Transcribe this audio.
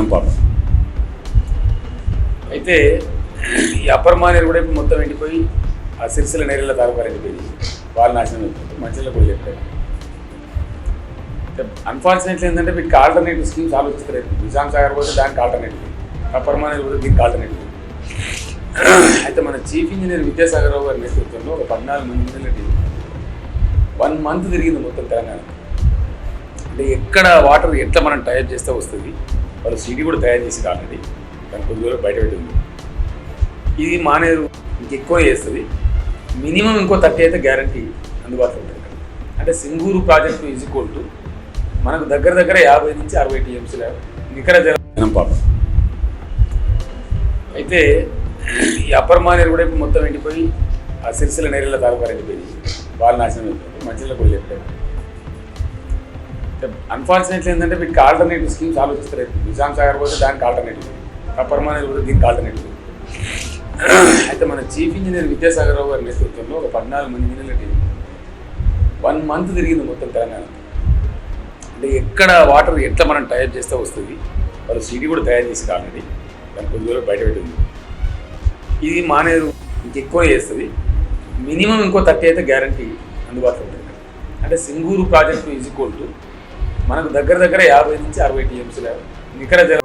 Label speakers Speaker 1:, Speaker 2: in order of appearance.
Speaker 1: జనం పాపం. అయితే ఈ అప్పర్ మానేరు కూడా ఇప్పుడు మొత్తం ఎండిపోయి ఆ సిరిసిల్ల నేరెళ్ళ తాలూకాలు ఎండిపోయి వాళ్ళు నాశనం అయిపోతుంది. మంచిలో కూడా చెప్పారు. అన్ఫార్చునేట్లీ ఏంటంటే వీటికి ఆల్టర్నేటివ్ స్కీమ్స్ ఆలోచిస్తలేదు. నిజాం సాగర్ పోతే దానికి ఆల్టర్నేటివ్, అప్పర్ మానేరు పోతే దీనికి ఆల్టర్నేటివ్. అయితే మన చీఫ్ ఇంజనీర్ విద్యాసాగర్ రావు గారి నేతృత్వంలో ఒక 14 మంది ఇంజనీర్లు 1 మంత్ తిరిగింది మొత్తం తెలంగాణ. అంటే ఎక్కడ వాటర్ ఎట్లా మనం టైప్ చేస్తే వస్తుంది, వాళ్ళు సిటీ కూడా తయారు చేసి ఆల్రెడీ దాని కొద్ది రోజులు బయట పెట్టింది. ఇది మానేరు ఇంకెక్కువ చేస్తుంది. మినిమం ఇంకో 30 అయితే గ్యారంటీ అందుబాటులో ఉంటుంది. అంటే Singur project is equal to మనకు దగ్గర 50 నుంచి 60 టీఎంసీల నికర జనం పాపం. అయితే ఈ అప్పర్ మానేరు కూడా ఇప్పుడు మొత్తం ఎండిపోయి ఆ సిరిసిల్ల నేరెళ్ళ తాలూకాలు ఎండిపోయి వాళ్ళు నాశనం అయిపోతుంది. మంచిలో కూడా చెప్పారు. అన్ఫార్చునేట్లీ ఏంటంటే వీటికి ఆల్టర్నేటివ్ స్కీమ్స్ ఆలోచిస్తలేదు. నిజాం సాగర్ పోతే దానికి ఆల్టర్నేటివ్, అప్పర్ మానేరు పోతే దీనికి ఆల్టర్నేటివ్. అయితే మన చీఫ్ ఇంజనీర్ విద్యాసాగర్ రావు గారి నేతృత్వంలో ఒక 14 మంది ఇంజనీర్లు 1 మంత్ తిరిగింది మొత్తం తెలంగాణ. అంటే ఎక్కడ వాటర్ ఎట్లా మనం టైప్ చేస్తే వస్తుంది, వాళ్ళు సిటీ కూడా తయారు చేసి ఆల్రెడీ దాని కొద్ది రోజులు బయట పెట్టింది. ఇది మానేరు ఇంకెక్కువ చేస్తుంది. మినిమం ఇంకో 30 అయితే గ్యారంటీ అందుబాటులో ఉంటుంది. అంటే Singur project is equal to మనకు దగ్గర 50 నుంచి 60 టీఎంసీల నికర జలం.